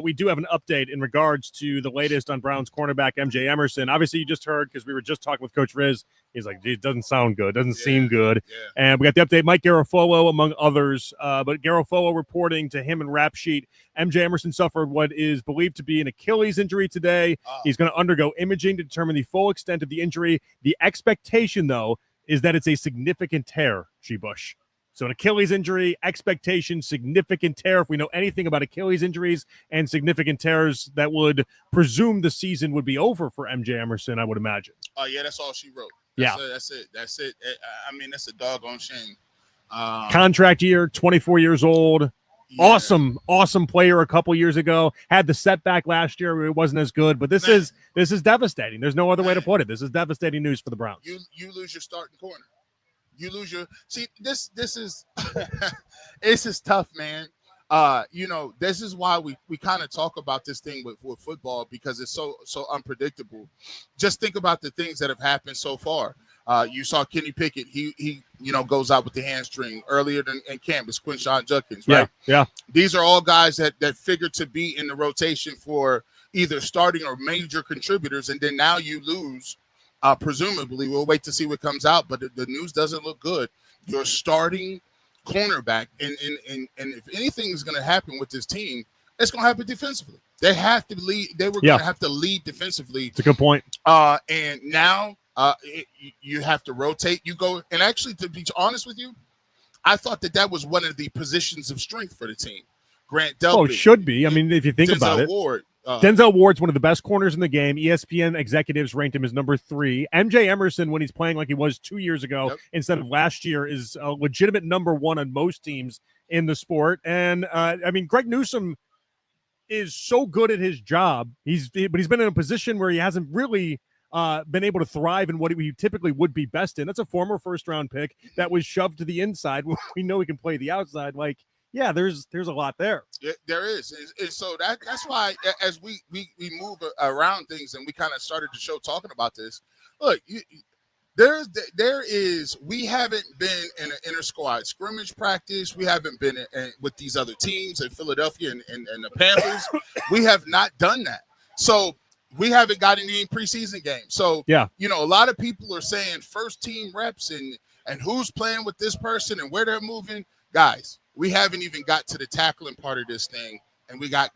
We do have an update in regards to the latest on Browns cornerback MJ Emerson. Obviously, you just heard because we were just talking with Coach Riz. He's like, it doesn't sound good, doesn't seem good. Yeah. And we got the update, Mike Garafolo, among others. But Garafolo reporting to him in Rap Sheet, MJ Emerson suffered what is believed to be an Achilles injury today. He's going to undergo imaging to determine the full extent of the injury. The expectation, though, is that it's a significant tear, G-Bush. So an Achilles injury, expectation, significant tear. If we know anything about Achilles injuries and significant tears, that would presume the season would be over for MJ Emerson, I would imagine. Oh, yeah, that's all she wrote. That's it. I mean, that's a doggone shame. Contract year, 24 years old. Yeah. Awesome player a couple years ago. Had the setback last year. It wasn't as good, but this is devastating. There's no other way to put it. This is devastating news for the Browns. You lose your starting corner. You lose your this is this is tough, man. This is why we kind of talk about this thing with football, because it's so unpredictable. Just think about the things that have happened so far. You saw Kenny Pickett. He goes out with the hamstring earlier in camp. It's Quinshon Judkins, right? Yeah. These are all guys that figure to be in the rotation for either starting or major contributors, and then now you lose. Presumably, we'll wait to see what comes out, but the news doesn't look good. You're starting cornerback, and if anything is going to happen with this team, it's going to happen defensively. They have to lead. They were going to have to lead defensively. It's a good point. And now you have to rotate. You go, and actually, to be honest with you, I thought that was one of the positions of strength for the team. Grant Delpit. Oh, it should be. I mean, if you think about it. Ward, Denzel Ward's one of the best corners in the game. ESPN executives ranked him as number 3. MJ Emerson, when he's playing like he was 2 years ago instead of last year, is a legitimate number 1 on most teams in the sport. And, Greg Newsome is so good at his job. But he's been in a position where he hasn't really been able to thrive in what he typically would be best in. That's a former first-round pick that was shoved to the inside. We know he can play the outside. Yeah, there's a lot there. Yeah, there is, and so that's why as we move around things, and we kind of started the show talking about this. Look, we haven't been in an inter squad scrimmage practice. We haven't been with these other teams in Philadelphia and the Panthers. We have not done that. So we haven't gotten any preseason games. So a lot of people are saying first team reps and who's playing with this person and where they're moving, guys. We haven't even got to the tackling part of this thing, and we got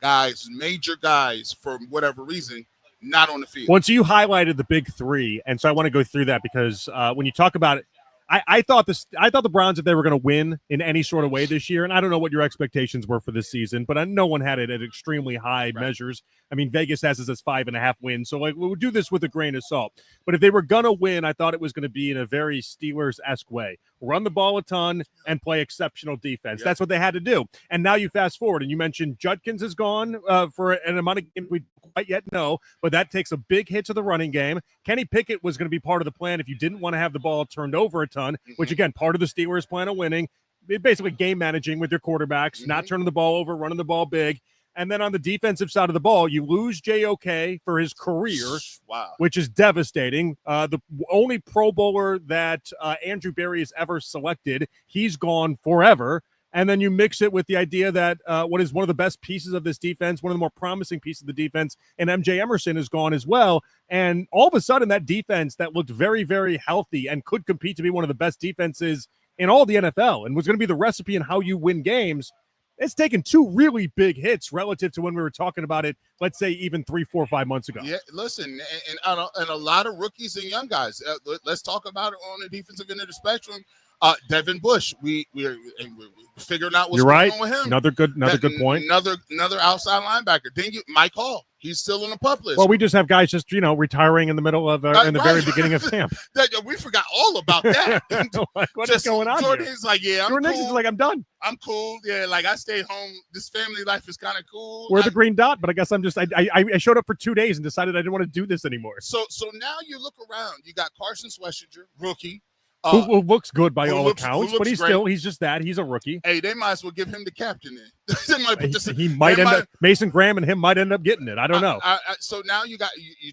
major guys, for whatever reason, not on the field. Once you highlighted the big 3, and so I want to go through that because when you talk about it, I thought the Browns, if they were going to win in any sort of way this year, and I don't know what your expectations were for this season, but no one had it at extremely high measures. I mean, Vegas has us as 5.5 wins, so we'll do this with a grain of salt. But if they were going to win, I thought it was going to be in a very Steelers-esque way. Run the ball a ton and play exceptional defense. That's what they had to do. And now you fast forward, and you mentioned Judkins is gone for an amount of games we don't quite yet know, but that takes a big hit to the running game. Kenny Pickett was going to be part of the plan if you didn't want to have the ball turned over a ton, which, again, part of the Steelers' plan of winning. Basically game managing with your quarterbacks, not turning the ball over, running the ball big. And then on the defensive side of the ball, you lose JOK for his career, which is devastating. The only Pro Bowler that Andrew Berry has ever selected, he's gone forever. And then you mix it with the idea that what is one of the best pieces of this defense, one of the more promising pieces of the defense, and MJ Emerson is gone as well. And all of a sudden, that defense that looked very, very healthy and could compete to be one of the best defenses in all the NFL and was going to be the recipe in how you win games, it's taken 2 really big hits relative to when we were talking about it, let's say even 3, 4, 5 months ago. Yeah, listen, and a lot of rookies and young guys. Let's talk about it on the defensive end of the spectrum. Devin Bush, we're figuring out what's going on with him. Another good point. Another outside linebacker. Then Mike Hall, he's still on the pup list. Well, we just have guys just retiring in the middle of in the very beginning of camp. We forgot all about that. What is going on? Jordan's here? Like, yeah, Jordan Nixon's like, I'm done. I'm cool. Yeah, like I stayed home. This family life is kind of cool. We're the green dot, but I guess I'm just I showed up for 2 days and decided I didn't want to do this anymore. So now you look around. You got Carson Schlesinger, rookie. Who looks good by all accounts, but he's just that. He's a rookie. Hey, they might as well give him the captain then. He might end up, Mason Graham and him might end up getting it. I don't know. So now you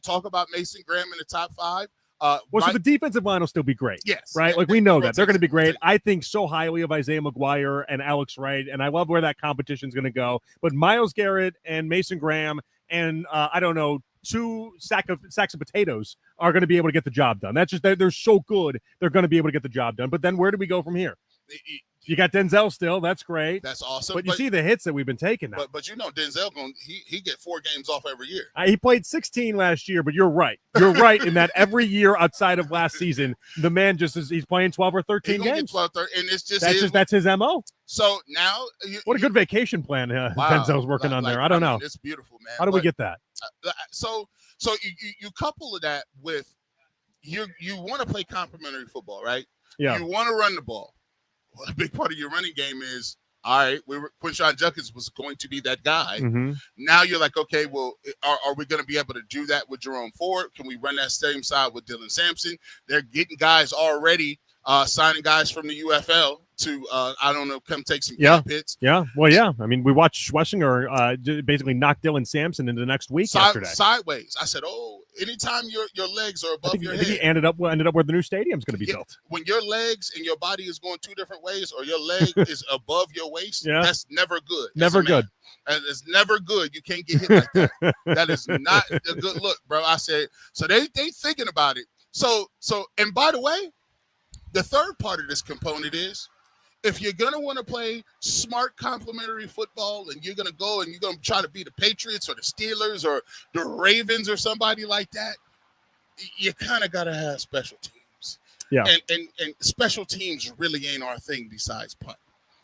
talk about Mason Graham in the top 5. Well, so the defensive line will still be great. Yes. Right? Yeah, Like, we know that. They're going to be great. rotation. I think so highly of Isaiah McGuire and Alex Wright, and I love where that competition is going to go. But Myles Garrett and Mason Graham and, I don't know, 2 sacks of potatoes are going to be able to get the job done. That's just, they're so good, they're going to be able to get the job done. But then where do we go from here? You got Denzel still. That's great. That's awesome. But you see the hits that we've been taking now. But Denzel he get 4 games off every year. He played 16 last year, but you're right. You're right in that every year outside of last season, the man he's playing 12 or 13 games. 12, 13, and it's just that's his MO. So now, what a good vacation plan Denzel's working on there. I don't know. It's beautiful, man. How do we get that? So you couple that with you want to play complementary football, right? Yeah. You want to run the ball. Well, a big part of your running game is, all right, Quinshon Judkins was going to be that guy. Mm-hmm. Now you're like, okay, well, are we going to be able to do that with Jerome Ford? Can we run that same side with Dylan Sampson? They're getting guys already, signing guys from the UFL to, I don't know, come take some hits. Yeah. Well, yeah. I mean, we watched Schlesinger basically knock Dylan Sampson into the next week yesterday. Sideways. I said, anytime your legs are above your head. He ended up where the new stadium's going to be built. When your legs and your body is going 2 different ways, or your leg is above your waist, that's never good. Never good. And it's never good. You can't get hit like that. That is not a good look, bro. I said, so they thinking about it. So, and by the way, the third part of this component is, if you're going to want to play smart complementary football and you're going to go and you're going to try to be the Patriots or the Steelers or the Ravens or somebody like that, you kind of got to have special teams. Yeah. And special teams really ain't our thing besides punt.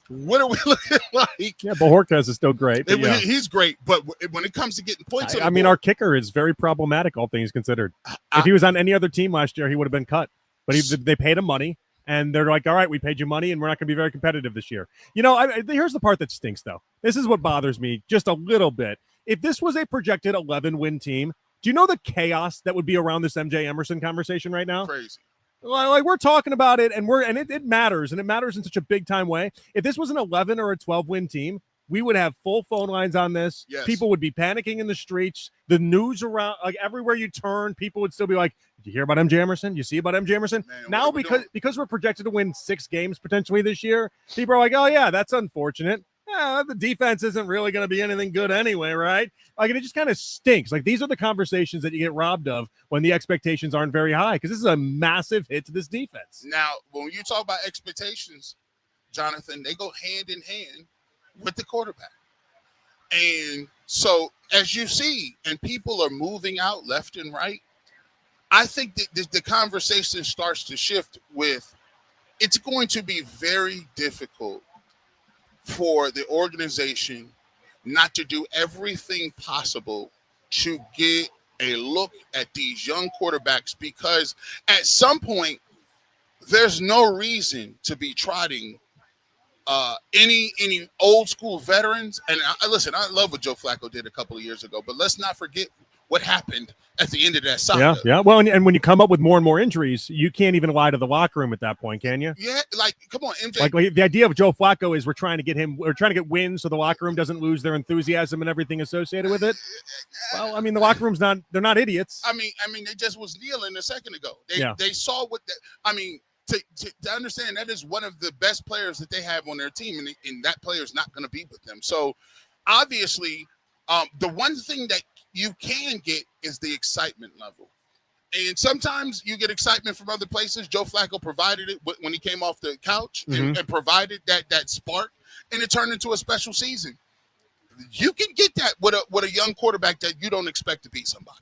What are we looking like? Yeah, but Horkes is still great. He's great, but when it comes to getting points on the board, our kicker is very problematic, all things considered. If he was on any other team last year, he would have been cut. But they paid him money. And they're like, all right, we paid you money, and we're not going to be very competitive this year. Here's the part that stinks, though. This is what bothers me just a little bit. If this was a projected 11-win team, do you know the chaos that would be around this MJ Emerson conversation right now? Crazy. Like, we're talking about it, and it matters, and it matters in such a big-time way. If this was an 11 or a 12-win team, we would have full phone lines on this. Yes. People would be panicking in the streets. The news around, like, everywhere you turn, people would still be like, did you hear about MJ Emerson? You see about MJ Emerson? Man, now, because we're projected to win 6 games potentially this year, people are like, oh, yeah, that's unfortunate. The defense isn't really going to be anything good anyway, right? Like, and it just kind of stinks. Like, these are the conversations that you get robbed of when the expectations aren't very high, because this is a massive hit to this defense. Now, when you talk about expectations, Jonathan, they go hand in hand with the quarterback. And so, as you see, and people are moving out left and right, I think that the conversation starts to shift with, it's going to be very difficult for the organization not to do everything possible to get a look at these young quarterbacks, because at some point, there's no reason to be trotting any old school veterans. And listen, I love what Joe Flacco did a couple of years ago, but let's not forget what happened at the end of that saga. Yeah. Well, and when you come up with more and more injuries, you can't even lie to the locker room at that point, can you? Yeah, like, come on, MJ. Like, the idea of Joe Flacco is we're trying to get wins so the locker room doesn't lose their enthusiasm and everything associated with it. Well, I mean, the locker room's they're not idiots. I mean, they just was kneeling a second ago. They saw what to understand that is one of the best players that they have on their team, and that player is not going to be with them. So obviously, the one thing that you can get is the excitement level. And sometimes you get excitement from other places. Joe Flacco provided it when he came off the couch and provided that spark, and it turned into a special season. You can get that with a young quarterback that you don't expect to be somebody.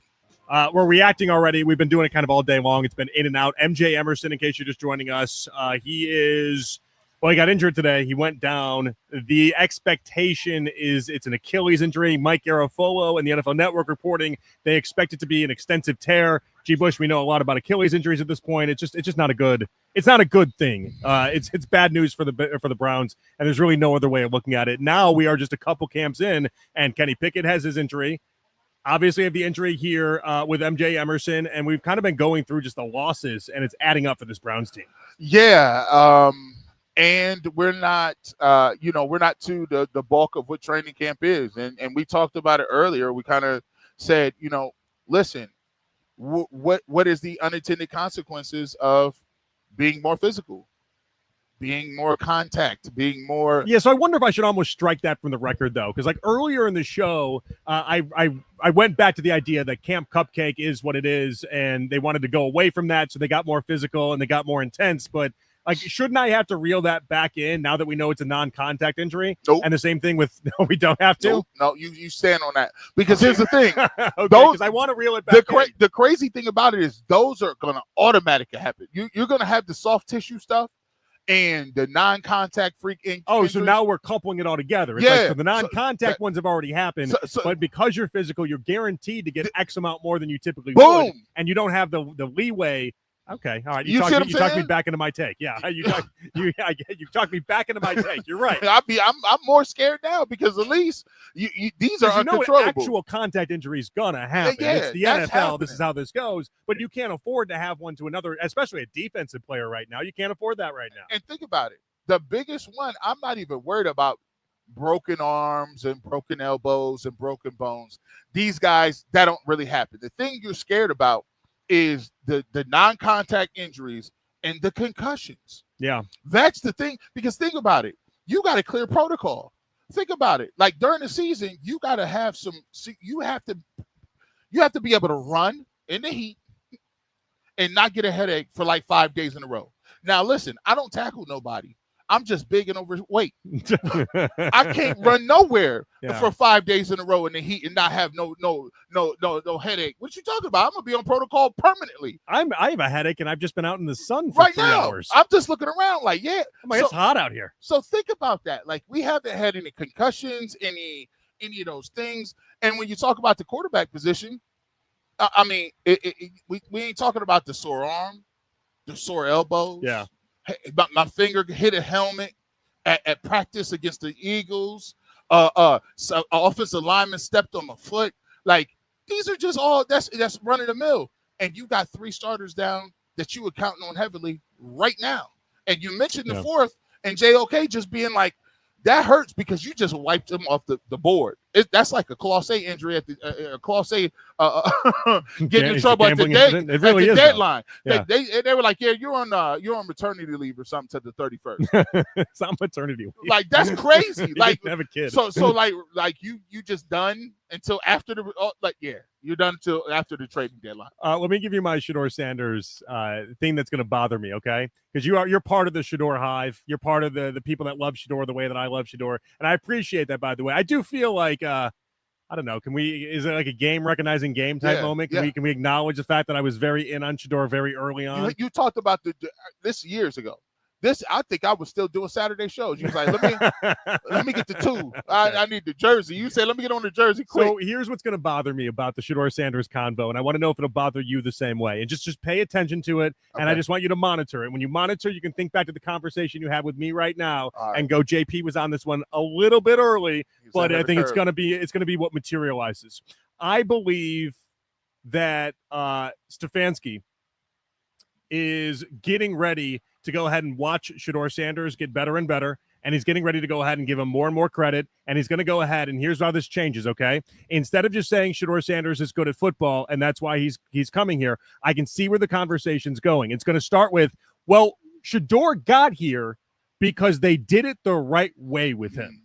We're reacting already. We've been doing it kind of all day long. It's been in and out. MJ Emerson, in case you're just joining us, he got injured today. He went down. The expectation is it's an Achilles injury. Mike Garafolo and the NFL Network reporting they expect it to be an extensive tear. G. Bush, we know a lot about Achilles injuries at this point. It's just not a good. It's not a good thing. It's bad news for the Browns, and there's really no other way of looking at it. Now we are just a couple camps in, and Kenny Pickett has his injury. Obviously, have the injury here with MJ Emerson, and we've kind of been going through just the losses, and it's adding up for this Browns team. Yeah, and we're not, we're not to the bulk of what training camp is, and we talked about it earlier. We kind of said, listen, what is the unintended consequences of being more physical, being more contact, being more. Yeah, so I wonder if I should almost strike that from the record, though, because like earlier in the show, I went back to the idea that Camp Cupcake is what it is, and they wanted to go away from that, so they got more physical and they got more intense. But like, shouldn't I have to reel that back in now that we know it's a non-contact injury? Nope. And the same thing with no, we don't have to. Nope. No, you stand on that, because here's the thing. Okay, because I want to reel it back. The crazy thing about it is those are going to automatically happen. You're going to have the soft tissue stuff and the non-contact freak injuries. So now we're coupling it all together. It's Yeah. like, so the non-contact ones have already happened, but because you're physical, you're guaranteed to get X amount more than you typically would, and you don't have the leeway. Okay, all right. You talked me back into my take. Yeah, you talked me back into my take. You're right. I'm more scared now, because at least these are uncontrollable. An actual contact injury is gonna happen. Yeah, it's the NFL. happening. This is how this goes. But you can't afford to have one to another, especially a defensive player right now. You can't afford that right now. And think about it. The biggest one, I'm not even worried about broken arms and broken elbows and broken bones. These guys, that don't really happen. The thing you're scared about is the non-contact injuries and the concussions. Yeah. That's the thing, because think about it. You got a clear protocol. Think about it. Like during the season, you got to have you have to be able to run in the heat and not get a headache for like 5 days in a row. Now, listen, I don't tackle nobody. I'm just big and overweight. I can't run nowhere for 5 days in a row in the heat and not have no headache. What you talking about? I'm gonna be on protocol permanently. I have a headache and I've just been out in the sun for right 3 now. hours. I'm just looking around like, yeah. It's hot out here. So think about that. Like, we haven't had any concussions, any of those things. And when you talk about the quarterback position, I mean, we ain't talking about the sore arm, the sore elbows. Yeah. My finger hit a helmet at practice against the Eagles. So offensive lineman stepped on my foot. Like, these are just all that's run of the mill. And you got 3 starters down that you were counting on heavily right now. And you mentioned the fourth, and JOK just being like, that hurts because you just wiped him off the board. That's like a Class A injury at the Class A getting in trouble at the deadline. Yeah. They were like, yeah, you're on maternity leave or something to the 31st. It's not maternity leave. Like, that's crazy. Like, have a kid. So like you just done until after you're done until after the trading deadline. Let me give you my Shedeur Sanders thing that's going to bother me, okay? Because you're part of the Shedeur hive. You're part of the people that love Shedeur the way that I love Shedeur, and I appreciate that. By the way, I do feel like I don't know. Is it like a game recognizing game type moment? Can we acknowledge the fact that I was very in on Shedeur very early on? You talked about this years ago. I think I was still doing Saturday shows. You was like, let me get the 2. I need the jersey. You said, let me get on the jersey quick. So here's what's going to bother me about the Shedeur Sanders convo, and I want to know if it'll bother you the same way. And just pay attention to it, and I just want you to monitor it. When you monitor, you can think back to the conversation you had with me right now and go, JP was on this one a little bit early, but I think it's going to be what materializes. I believe that Stefanski is getting ready to go ahead and watch Shedeur Sanders get better and better, and he's getting ready to go ahead and give him more and more credit, and he's going to go ahead, and here's how this changes, okay? Instead of just saying Shedeur Sanders is good at football, and that's why he's coming here, I can see where the conversation's going. It's going to start with, well, Shedeur got here because they did it the right way with him.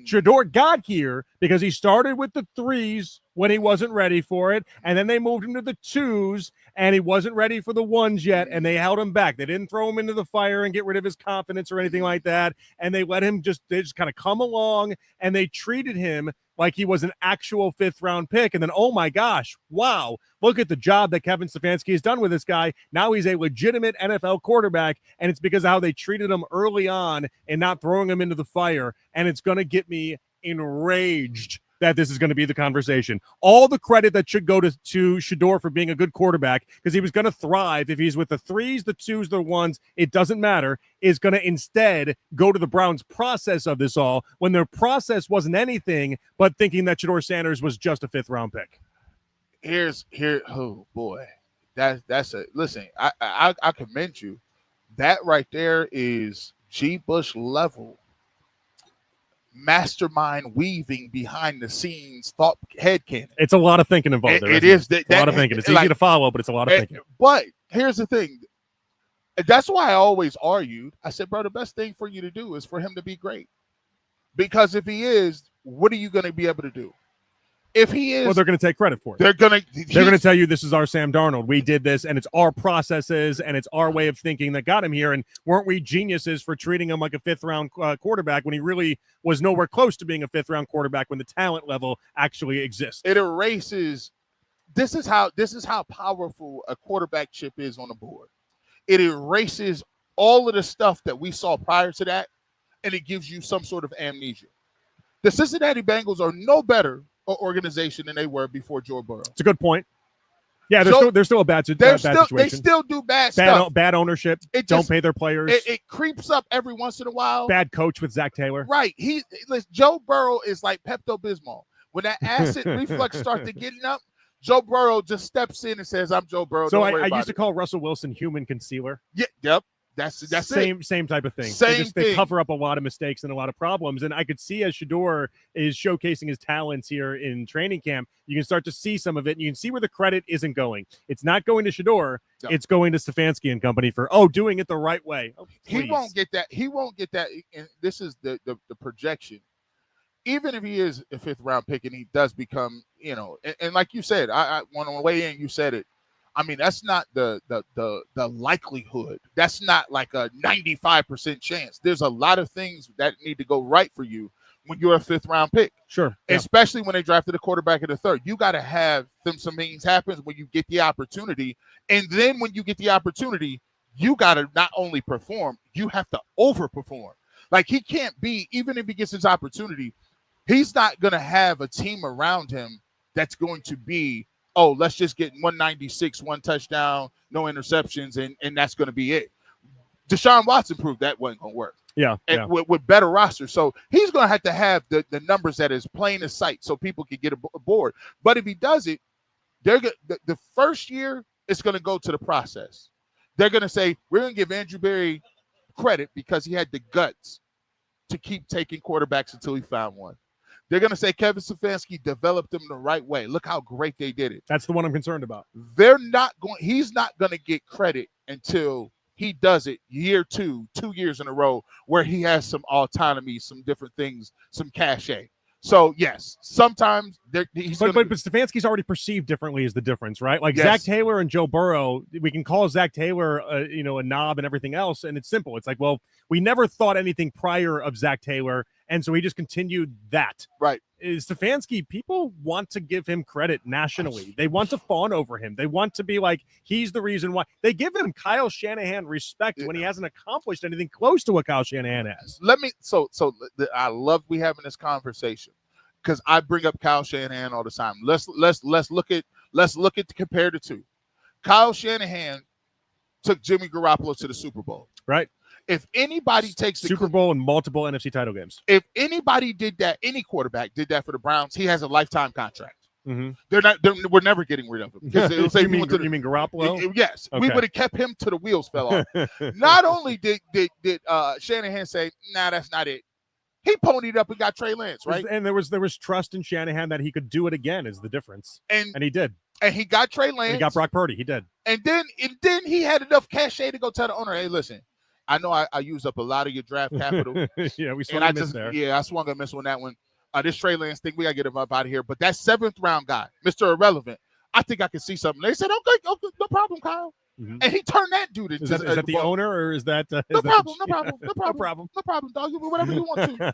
Shedeur got here because he started with the 3s when he wasn't ready for it, and then they moved him to the 2s, and he wasn't ready for the 1s yet, and they held him back. They didn't throw him into the fire and get rid of his confidence or anything like that, and they let him just kind of come along, and they treated him like he was an actual 5th-round pick, and then, oh my gosh, wow, look at the job that Kevin Stefanski has done with this guy. Now he's a legitimate NFL quarterback, and it's because of how they treated him early on and not throwing him into the fire, and it's going to get me enraged that this is going to be the conversation. All the credit that should go to Shedeur for being a good quarterback, because he was going to thrive if he's with the 3s, the 2s, the 1s, it doesn't matter, is going to instead go to the Browns' process of this all, when their process wasn't anything but thinking that Shedeur Sanders was just a 5th-round pick. Oh boy, that's a listen. I commend you. That right there is G. Bush level mastermind weaving behind the scenes thought headcanon. It's a lot of thinking involved. It is a lot of thinking. It's easy to follow, but it's a lot of thinking. But here's the thing. That's why I always argued. I said, bro, the best thing for you to do is for him to be great. Because if he is, what are you going to be able to do? If he is, well, they're going to take credit for it. They're going to tell you this is our Sam Darnold. We did this, and it's our processes, and it's our way of thinking that got him here. And weren't we geniuses for treating him like a fifth-round quarterback when he really was nowhere close to being a fifth-round quarterback when the talent level actually exists? It erases. This is how powerful a quarterback chip is on the board. It erases all of the stuff that we saw prior to that, and it gives you some sort of amnesia. The Cincinnati Bengals are no better organization than they were before Joe Burrow. It's a good point. Yeah, they're still a bad situation. They still do bad stuff. Bad ownership. Don't pay their players. It creeps up every once in a while. Bad coach with Zach Taylor. Right. Joe Burrow is like Pepto-Bismol. When that acid reflux starts to getting up, Joe Burrow just steps in and says, "I'm Joe Burrow." So I used to call Russell Wilson human concealer. Yeah. Yep. That's same type of thing. Thing. They cover up a lot of mistakes and a lot of problems. And I could see as Shedeur is showcasing his talents here in training camp, you can start to see some of it. And you can see where the credit isn't going. It's not going to Shedeur. No. It's going to Stefanski and company for doing it the right way. He won't get that. He won't get that. And this is the projection. Even if he is a fifth round pick and he does become, and like you said, I on the way in, you said it. I mean, that's not the likelihood. That's not like a 95% chance. There's a lot of things that need to go right for you when you're a fifth round pick. Sure. Yeah. Especially when they drafted a quarterback in the third. You got to have some things happen when you get the opportunity. And then when you get the opportunity, you got to not only perform, you have to overperform. Like he can't be, even if he gets his opportunity, he's not going to have a team around him that's going to be, let's just get 196, one touchdown, no interceptions, and that's going to be it. Deshaun Watson proved that wasn't going to work. Yeah. With better rosters. So he's going to have the numbers that is plain as sight so people can get aboard. But if he does it, the first year, it's going to go to the process. They're going to say, we're going to give Andrew Berry credit because he had the guts to keep taking quarterbacks until he found one. They're going to say Kevin Stefanski developed them the right way. Look how great they did it. That's the one I'm concerned about. He's not going to get credit until he does it year 2 years in a row where he has some autonomy, some different things, some cachet. So, yes, sometimes he's but Stefanski's already perceived differently is the difference, right? Like yes. Zach Taylor and Joe Burrow, we can call Zach Taylor, a knob and everything else, and it's simple. It's like, well, we never thought anything prior of Zach Taylor, and so he just continued that. Right. Stefanski, people want to give him credit nationally. They want to fawn over him. They want to be like, he's the reason why. They give him Kyle Shanahan respect when he hasn't accomplished anything close to what Kyle Shanahan has. I love we having this conversation because I bring up Kyle Shanahan all the time. Let's look at compare the two. Kyle Shanahan took Jimmy Garoppolo to the Super Bowl. Right. If anybody takes the Super Bowl and multiple NFC title games. If anybody did that, any quarterback did that for the Browns, he has a lifetime contract. Mm-hmm. We're never getting rid of him. You mean Garoppolo? Yes. Okay. We would have kept him till the wheels fell off. Not only did Shanahan say, nah, that's not it. He ponied up and got Trey Lance, right? And there was trust in Shanahan that he could do it again is the difference. And he did. And he got Trey Lance. And he got Brock Purdy. He did. And then he had enough cachet to go tell the owner, hey, listen, I know I used up a lot of your draft capital. Yeah, we swung a miss there. Yeah, I swung a miss on that one. This Trey Lance thing, we got to get him up out of here. But that 7th round guy, Mr. Irrelevant, I think I can see something. They said, okay, no problem, Kyle. Mm-hmm. And he turned that dude into. Is that the owner or is that? No problem, dog. You do whatever you want to.